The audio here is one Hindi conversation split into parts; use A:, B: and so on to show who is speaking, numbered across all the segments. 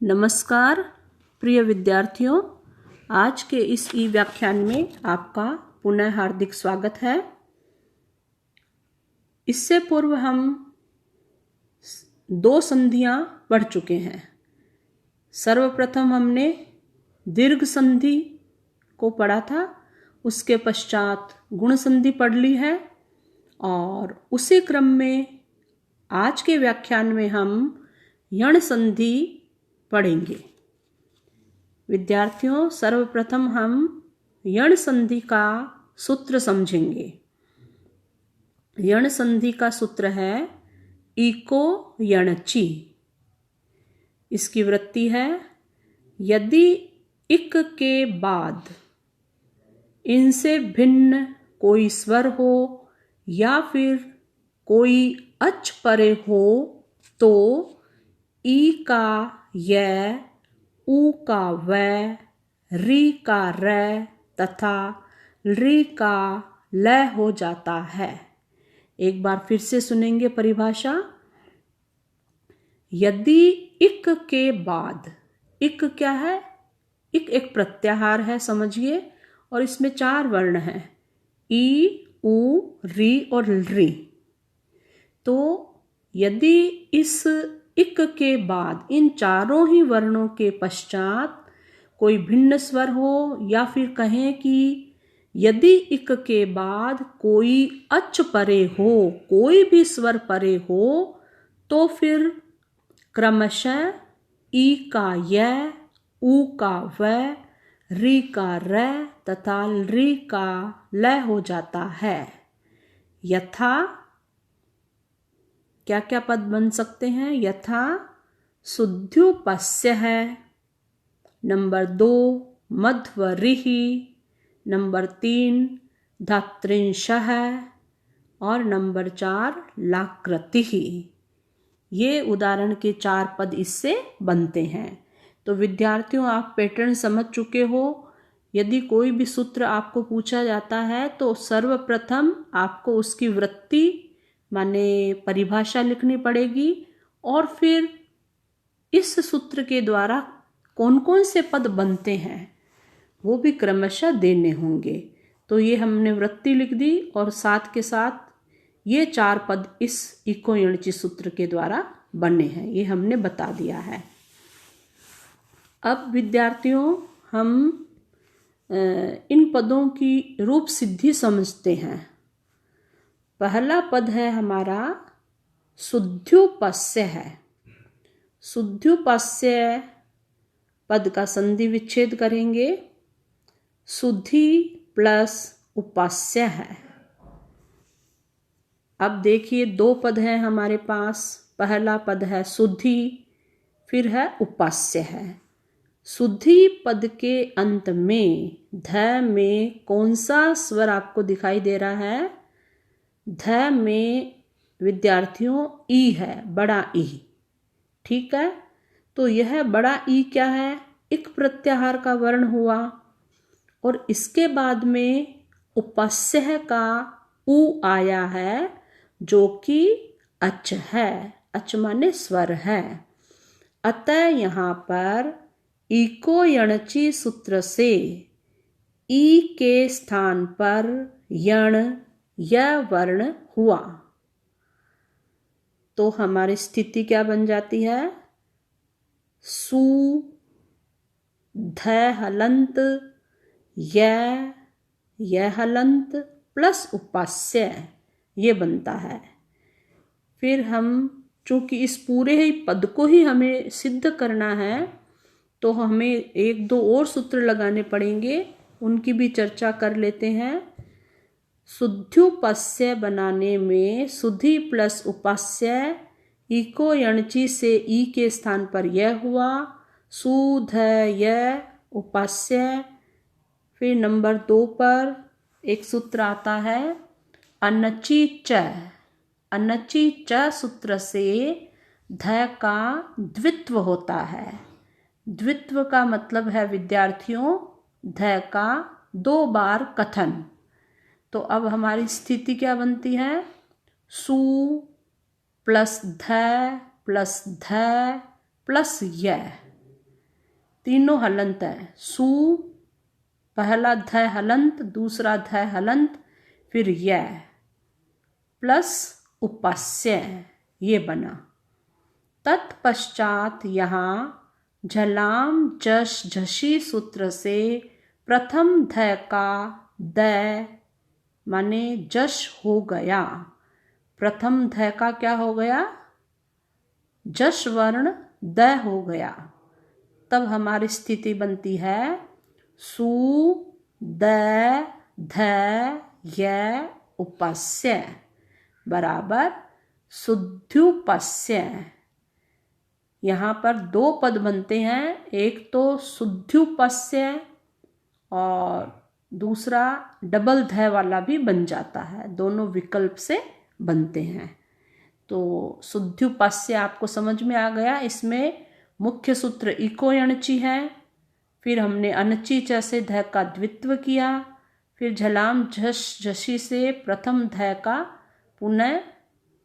A: नमस्कार प्रिय विद्यार्थियों, आज के इस ई व्याख्यान में आपका पुनः हार्दिक स्वागत है। इससे पूर्व हम 2 संधियां पढ़ चुके हैं। सर्वप्रथम हमने दीर्घ संधि को पढ़ा था, उसके पश्चात गुण संधि पढ़ ली है और उसी क्रम में आज के व्याख्यान में हम यण संधि पढ़ेंगे। विद्यार्थियों, सर्वप्रथम हम यण संधि का सूत्र समझेंगे। यण संधि का सूत्र है इको यणचि। इसकी वृत्ति है, यदि इक के बाद इनसे भिन्न कोई स्वर हो या फिर कोई अच परे हो तो ई का य, ऊ का व, री का र तथा री का ल हो जाता है। एक बार फिर से सुनेंगे परिभाषा। यदि इक के बाद, इक क्या है? इक एक प्रत्याहार है, समझिए, और इसमें 4 वर्ण हैं, ई, ऊ, री और री। तो यदि इस इक के बाद इन चारों ही वर्णों के पश्चात कोई भिन्न स्वर हो या फिर कहें कि यदि इक के बाद कोई अच परे हो, कोई भी स्वर परे हो, तो फिर क्रमशः ई का य, ऊ का व, री का र तथा री का ल हो जाता है। यथा क्या क्या पद बन सकते हैं? यथा शुद्ध्युपस्य है, नंबर 2 मध्वरिः, नंबर 3 धात्रिंशः और नंबर 4 लाकृतिः। ये उदाहरण के 4 पद इससे बनते हैं। तो विद्यार्थियों, आप पैटर्न समझ चुके हो। यदि कोई भी सूत्र आपको पूछा जाता है तो सर्वप्रथम आपको उसकी वृत्ति माने परिभाषा लिखनी पड़ेगी और फिर इस सूत्र के द्वारा कौन कौन से पद बनते हैं वो भी क्रमशः देने होंगे। तो ये हमने वृत्ति लिख दी और साथ के साथ ये 4 पद इस इको यणचि सूत्र के द्वारा बने हैं, ये हमने बता दिया है। अब विद्यार्थियों, हम इन पदों की रूप सिद्धि समझते हैं। पहला पद है हमारा शुद्ध्युपस्य है। शुद्ध्युपस्य पद का संधि विच्छेद करेंगे। शुद्धि प्लस उपास्य है। अब देखिए, 2 पद हैं हमारे पास। पहला पद है शुद्धि, फिर है उपास्य है। शुद्धि पद के अंत में ध में कौन सा स्वर आपको दिखाई दे रहा है? ध में विद्यार्थियों ई है, बड़ा ई। ठीक है, तो यह बड़ा ई क्या है? इक प्रत्याहार का वर्ण हुआ और इसके बाद में उपास्य का ऊ आया है जो कि अच है। अच माने स्वर है। अतः यहाँ पर इको यणचि सूत्र से ई के स्थान पर यण यह वर्ण हुआ। तो हमारी स्थिति क्या बन जाती है? सु ध हलंत य हलंत प्लस उपास्य, ये बनता है। फिर हम चूंकि इस पूरे ही पद को ही हमें सिद्ध करना है तो हमें 1-2 और सूत्र लगाने पड़ेंगे, उनकी भी चर्चा कर लेते हैं। शुद्ध्युपस्य बनाने में शुद्धि प्लस उपास्य, इको यणचि से ई के स्थान पर यह हुआ, सुध य उपास्य। फिर नंबर 2 पर एक सूत्र आता है अनचि च। अनचि च सूत्र से ध का द्वित्व होता है। द्वित्व का मतलब है विद्यार्थियों ध का 2 बार कथन। तो अब हमारी स्थिति क्या बनती है? सु प्लस ध प्लस ध प्लस य। तीनों हलंत है। सु, पहला ध हलंत, दूसरा ध हलंत, फिर य प्लस उपास्य, ये बना। तत्पश्चात यहाँ झलाम जश झशी सूत्र से प्रथम ध का द माने जश हो गया। प्रथम ध का क्या हो गया? जश वर्ण द हो गया। तब हमारी स्थिति बनती है सु द ध य उपास्य बराबर शुद्ध्युपास्य। यहाँ पर दो पद बनते हैं, एक तो शुद्ध्युपास्य और दूसरा डबल ध वाला भी बन जाता है, दोनों विकल्प से बनते हैं। तो शुद्ध्युपास्य आपको समझ में आ गया। इसमें मुख्य सूत्र इको यणची है, फिर हमने अनची च से ध का द्वित्व किया, फिर झलाम झश झशी से प्रथम ध का पुनः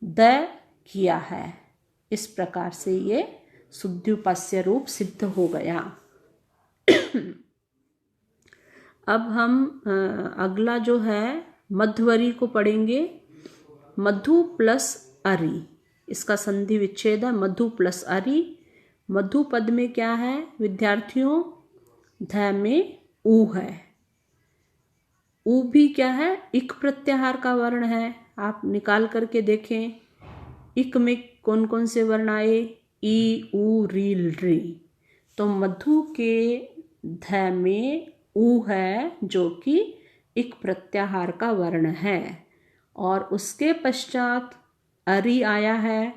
A: द किया है। इस प्रकार से ये शुद्ध्युपास्य रूप सिद्ध हो गया। अब हम अगला जो है मध्वरी को पढ़ेंगे। मधु प्लस अरि, इसका संधि विच्छेद है मधु प्लस अरि। मधु पद में क्या है विद्यार्थियों? ध में ऊ है। ऊ भी क्या है? इक प्रत्याहार का वर्ण है। आप निकाल करके देखें, इक में कौन कौन से वर्ण आए? ई, ऊ, री, री। तो मधु के ध में ऊ है जो कि इक प्रत्याहार का वर्ण है, और उसके पश्चात अरि आया है।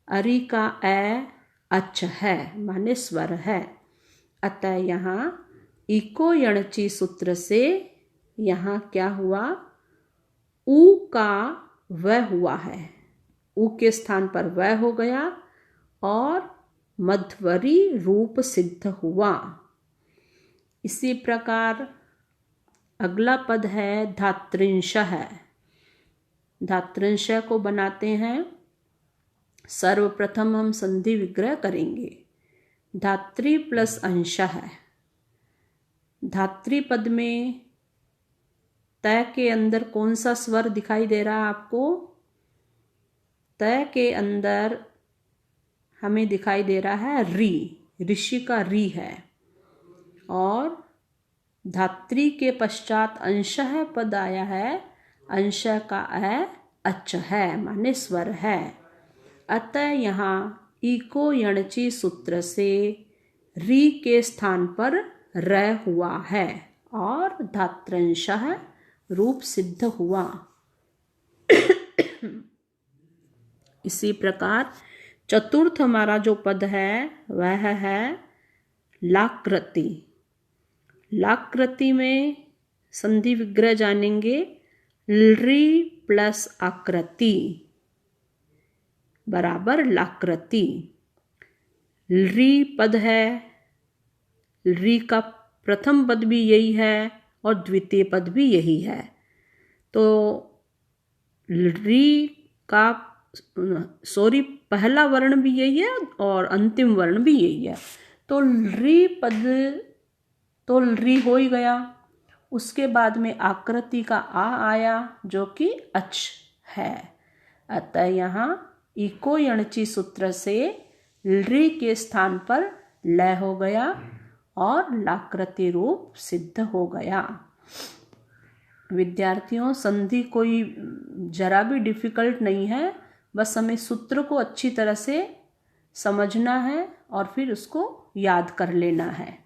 A: अरि का ए अच है माने स्वर है। अतः यहाँ इको यणची सूत्र से यहाँ क्या हुआ? ऊ का व हुआ है, ऊ के स्थान पर व हो गया और मध्वरी रूप सिद्ध हुआ। इसी प्रकार अगला पद है धात्रिंशः। धात्रिंशः को बनाते हैं। सर्वप्रथम हम संधि विग्रह करेंगे। धात्री प्लस अंशः। धात्री पद में तय के अंदर कौन सा स्वर दिखाई दे रहा है आपको? तय के अंदर हमें दिखाई दे रहा है री, ऋषि का री है। और धात्री के पश्चात अंशः पद आया है, अंशः का अच है माने स्वर है। अतः यहाँ इको यणची सूत्र से री के स्थान पर र हुआ है और धात्रंशः रूप सिद्ध हुआ। इसी प्रकार चतुर्थ हमारा जो पद है वह है लाकृति। लाकृति में संधि विग्रह जानेंगे। ली प्लस आकृति बराबर लाकृति। ली पद है, ली का प्रथम पद भी यही है और द्वितीय पद भी यही है। तो ली का पहला वर्ण भी यही है और अंतिम वर्ण भी यही है। तो ली पद तो ली हो ही गया। उसके बाद में आकृति का आ आया जो कि अच है। अतः यहाँ इको यणची सूत्र से ली के स्थान पर ल हो गया और लाकृति रूप सिद्ध हो गया। विद्यार्थियों संधि कोई जरा भी डिफिकल्ट नहीं है, बस हमें सूत्र को अच्छी तरह से समझना है और फिर उसको याद कर लेना है।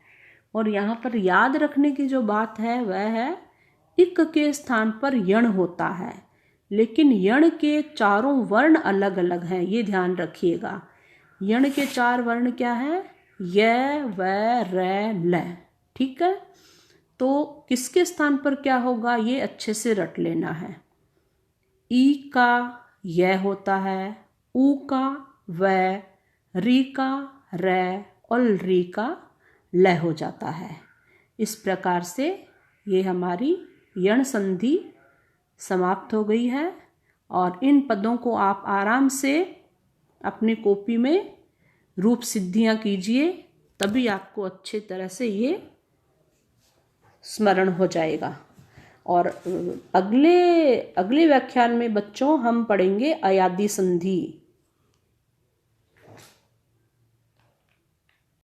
A: और यहाँ पर याद रखने की जो बात है वह है इक के स्थान पर यण होता है, लेकिन यण के चारों वर्ण अलग अलग हैं, ये ध्यान रखिएगा। यण के चार वर्ण क्या है? य, व, र, ल। ठीक है, तो किसके स्थान पर क्या होगा ये अच्छे से रट लेना है। ई का य होता है, ऊ का व, री का र और री का ल हो जाता है। इस प्रकार से ये हमारी यण संधि समाप्त हो गई है। और इन पदों को आप आराम से अपनी कॉपी में रूप सिद्धियां कीजिए तभी आपको अच्छे तरह से ये स्मरण हो जाएगा। और अगले व्याख्यान में बच्चों हम पढ़ेंगे अयादी संधि।